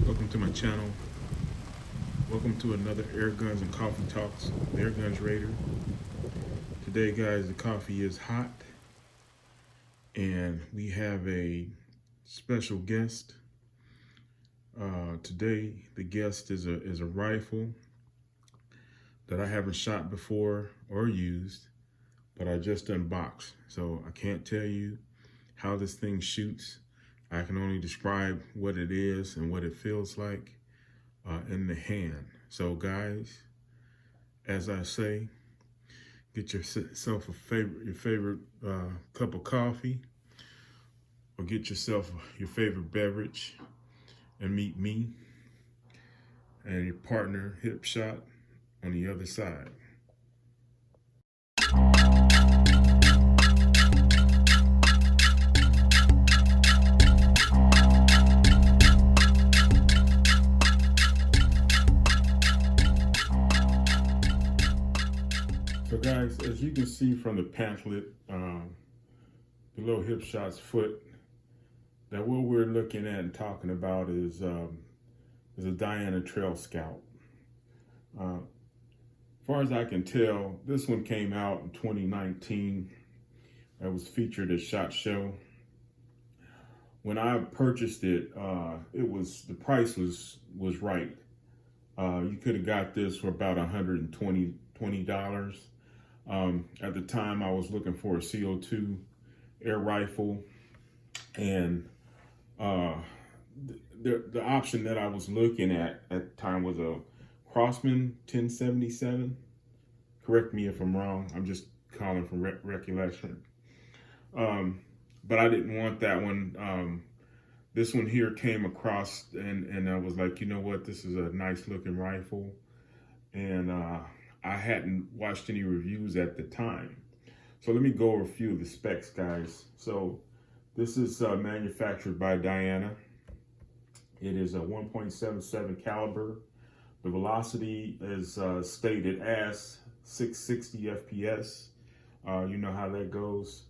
Welcome to my channel. Welcome to another Airguns and Coffee Talks with Airguns Raider. Today, guys, the coffee is hot, and we have a special guest. Today, the guest is a rifle that I haven't shot before or used, but I just unboxed. So I can't tell you how this thing shoots. I can only describe what it is and what it feels like in the hand. So guys, as I say, get yourself your favorite cup of coffee, or get yourself your favorite beverage, and meet me and your partner, Hip Shot, on the other side. So guys, as you can see from the pamphlet below Hip Shot's foot, that what we're looking at and talking about is a Diana Trailscout. As far as I can tell, this one came out in 2019. It was featured at SHOT Show. When I purchased it, the price was right. You could have got this for about $120. At the time, I was looking for a CO2 air rifle, and the option that I was looking at the time was a Crossman 1077. Correct me if I'm wrong. I'm just calling from recollection. But I didn't want that one. This one here came across, and I was like, you know what? This is a nice looking rifle, and I hadn't watched any reviews at the time. So let me go over a few of the specs, guys. So this is manufactured by Diana. It is a 1.77 caliber. The velocity is stated as 660 FPS. You know how that goes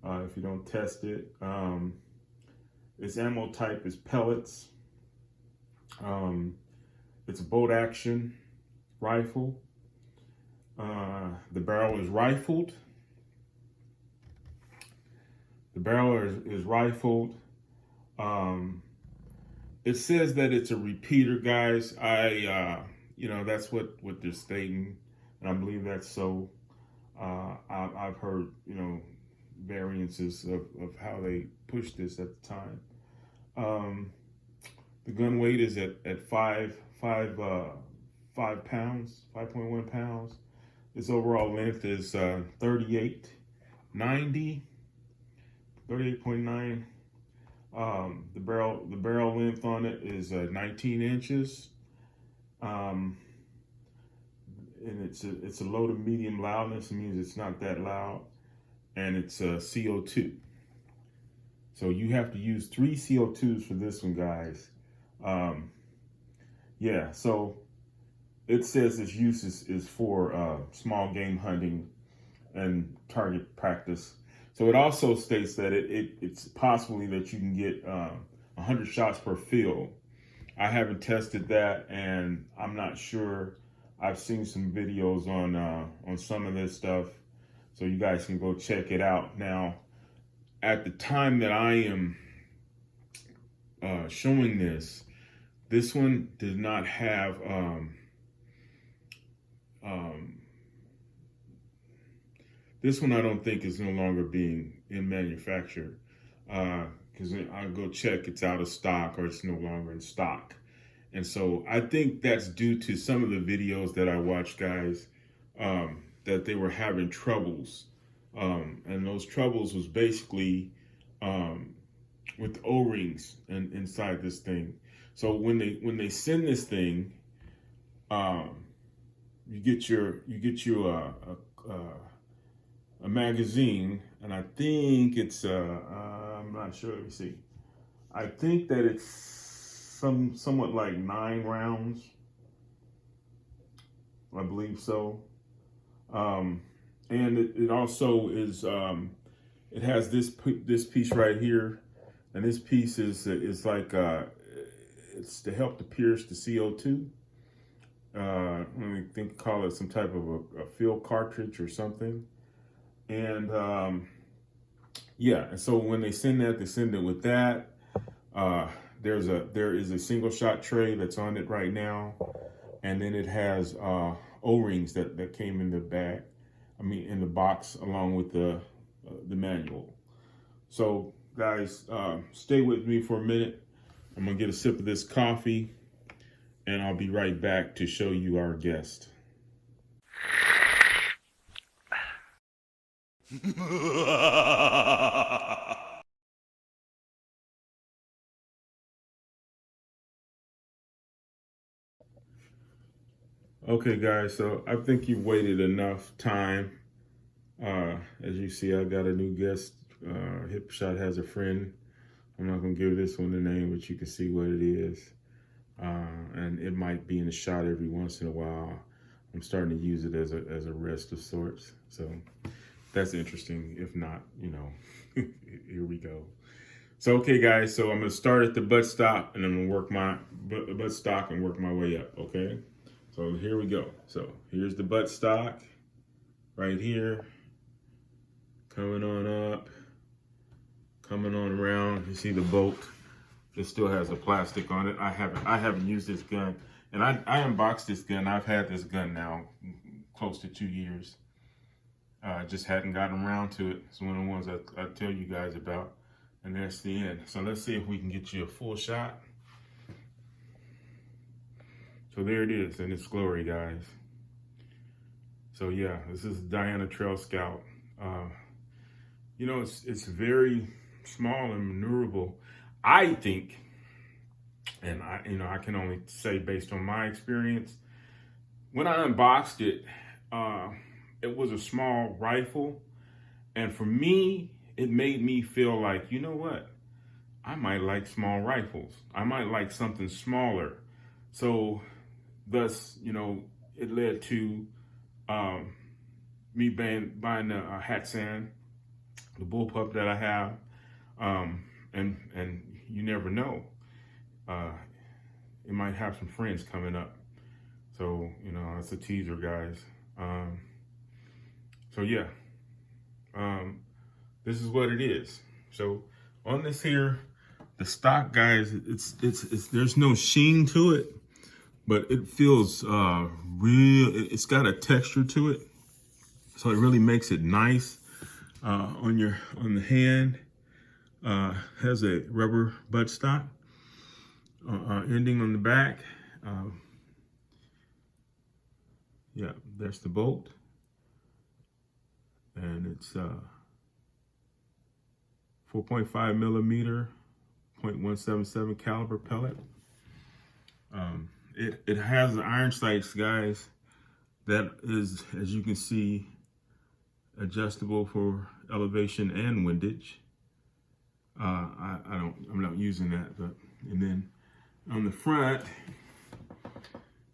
if you don't test it. Its ammo type is pellets. It's a bolt action rifle. The barrel is rifled. The barrel is rifled. It says that it's a repeater, guys. That's what they're stating, and I believe that's so. I've heard, variances of how they pushed this at the time. The gun weight is at 5 pounds, 5.1 pounds. Its overall length is 38.9. The barrel length on it is 19 inches. And it's a low to medium loudness. It means it's not that loud, and it's CO2. So you have to use 3 CO2s for this one, guys. So it says its use is for small game hunting and target practice. So it also states that it's possibly that you can get 100 shots per field. I haven't tested that, and I'm not sure. I've seen some videos on some of this stuff, so you guys can go check it out. Now, at the time that I am showing this one does not have this one I don't think is no longer being in manufacture, because I go check, it's out of stock or it's no longer in stock. And so I think that's due to some of the videos that I watched, guys, that they were having troubles. And those troubles was basically with the O-rings inside this thing. So when they send this thing, you get a magazine, and I think it's I'm not sure. Let me see. I think that it's somewhat like 9 rounds. I believe so. And it also is it has this piece right here, and this piece is like it's to help to pierce the CO2. I think call it some type of a fill cartridge or something. And yeah, and so when they send that, they send it with that. There is a single shot tray that's on it right now, and then it has O-rings that came in the bag. In the box along with the manual. So guys, stay with me for a minute. I'm gonna get a sip of this coffee, and I'll be right back to show you our guest. Okay guys, so I think you've waited enough time. As you see, I got a new guest. Hip Shot has a friend. I'm not gonna give this one the name, but you can see what it is. And it might be in the shot every once in a while. I'm starting to use it as a rest of sorts. So that's interesting. If not, you know, here we go. So, okay guys, so I'm gonna start at the buttstock and I'm gonna work my buttstock and work my way up, okay? So here we go. So here's the buttstock right here. Coming on up, coming on around. You see the bolt. It still has the plastic on it. I haven't used this gun, and I unboxed this gun. I've had this gun now close to 2 years. I just hadn't gotten around to it. It's one of the ones I tell you guys about, and that's the end. So let's see if we can get you a full shot. So there it is in its glory, guys. So yeah, this is Diana Trailscout. You know, it's very small and maneuverable. I think, and I can only say based on my experience, when I unboxed it, it was a small rifle, and for me, it made me feel like, you know what, I might like small rifles. I might like something smaller. So, thus, you know, it led to me buying a Hatsan, the bullpup that I have, and you never know. It might have some friends coming up. So, you know, it's a teaser, guys. So yeah, this is what it is. So on this here, the stock, guys, it's there's no sheen to it, but it feels real. It's got a texture to it, so it really makes it nice on the hand. Has a rubber buttstock ending on the back. Yeah, there's the bolt, and it's 4.5 millimeter, .177 caliber pellet. It has the iron sights, guys. That is, as you can see, adjustable for elevation and windage. I'm not using that, but, and then on the front,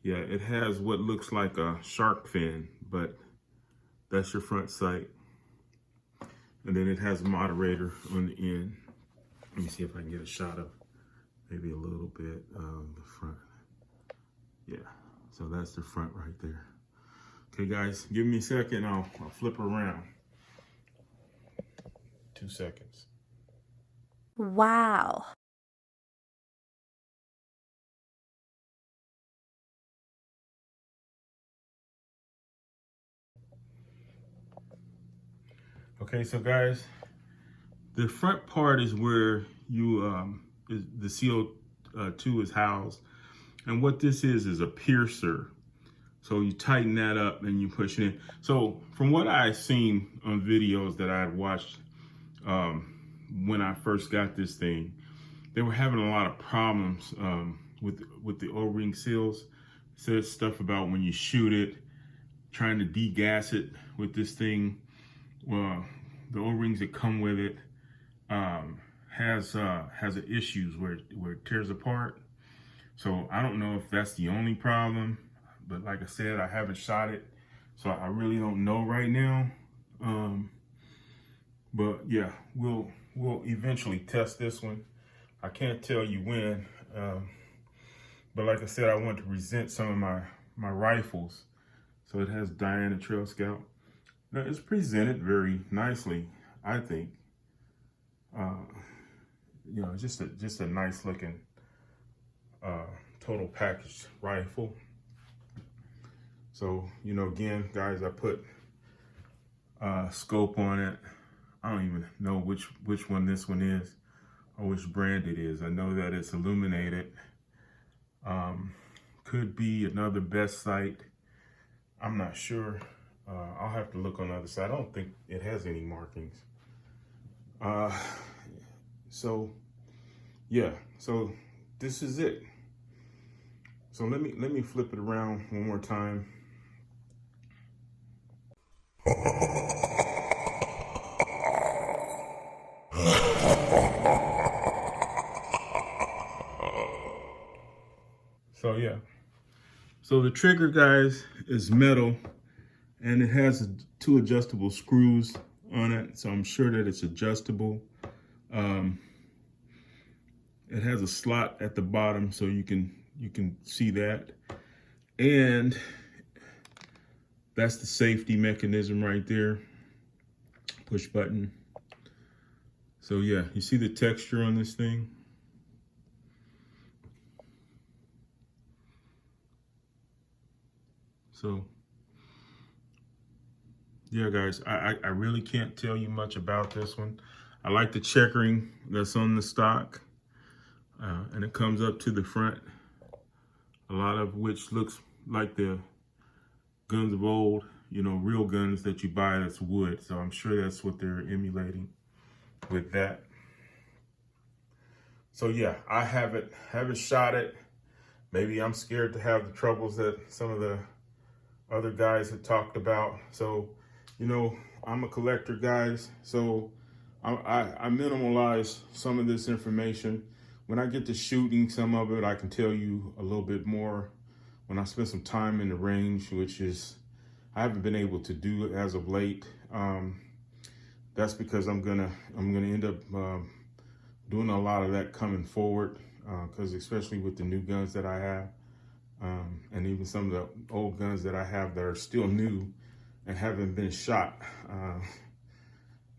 yeah, it has what looks like a shark fin, but that's your front sight. And then it has a moderator on the end. Let me see if I can get a shot of maybe a little bit of the front. Yeah, so that's the front right there. Okay, guys, give me a second. I'll flip around. 2 seconds. Wow. Okay, so guys, the front part is where you the CO2 is housed, and what this is a piercer. So you tighten that up and you push it in. So from what I've seen on videos that I've watched when I first got this thing, they were having a lot of problems with the O-ring seals. It says stuff about when you shoot it, trying to degas it with this thing. Well, the O-rings that come with it has issues where it tears apart. So I don't know if that's the only problem, but like I said, I haven't shot it, so I really don't know right now. But yeah, we'll eventually test this one. I can't tell you when. But like I said, I want to present some of my rifles. So it has Diana Trailscout. Now, it's presented very nicely, I think. You know, just a nice looking total package rifle. So, you know, again, guys, I put scope on it. I don't even know which one this one is or which brand it is. I know that it's illuminated. Could be another best sight. I'm not sure. I'll have to look on the other side. I don't think it has any markings. So yeah, so this is it. So let me flip it around one more time. So yeah, so the trigger, guys, is metal, and it has 2 adjustable screws on it, so I'm sure that it's adjustable. It has a slot at the bottom, so you can see that, and that's the safety mechanism right there. Push button. So yeah, you see the texture on this thing? So yeah, guys, I really can't tell you much about this one. I like the checkering that's on the stock, and it comes up to the front, a lot of which looks like the guns of old, you know, real guns that you buy that's wood. So I'm sure that's what they're emulating with that. So yeah, I haven't shot it. Maybe I'm scared to have the troubles that some of the other guys have talked about. So, you know, I'm a collector, guys. So I minimalize some of this information. When I get to shooting some of it, I can tell you a little bit more. When I spend some time in the range, which is I haven't been able to do it as of late. That's because I'm gonna end up doing a lot of that coming forward, because especially with the new guns that I have, and even some of the old guns that I have that are still new and haven't been shot.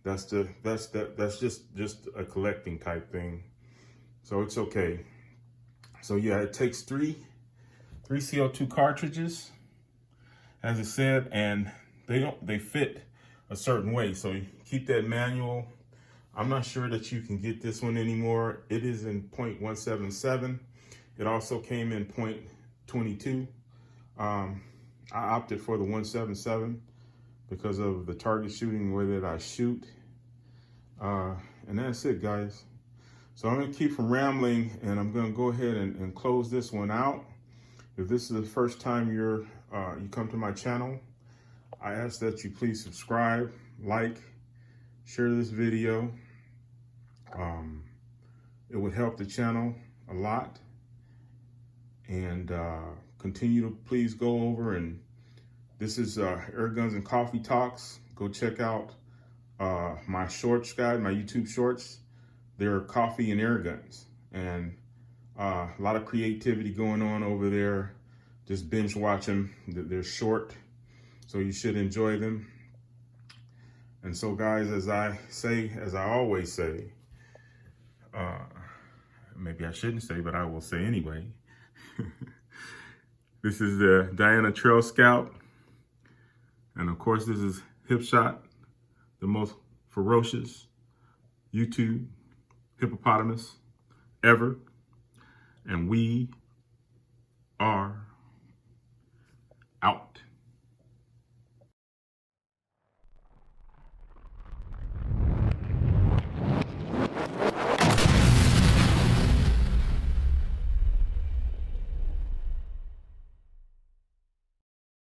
That's just a collecting type thing. So it's okay. So yeah, it takes three CO2 cartridges, as it said, and they fit a certain way. So you keep that manual. I'm not sure that you can get this one anymore. It is in .177. It also came in .22. I opted for the 177 because of the target shooting way that I shoot. And that's it, guys. So I'm gonna keep from rambling, and I'm gonna go ahead and close this one out. If this is the first time you come to my channel, I ask that you please subscribe, like, share this video. It would help the channel a lot. And continue to please go over, and this is Airguns and Coffee Talks. Go check out my shorts, guys, my YouTube shorts. They're coffee and air guns, and a lot of creativity going on over there. Just binge watch them. They're short, so you should enjoy them. And so, guys, as I always say, maybe I shouldn't say, but I will say anyway. This is the Diana Trailscout, and of course this is Hip Shot, the most ferocious YouTube hippopotamus ever, and we are out.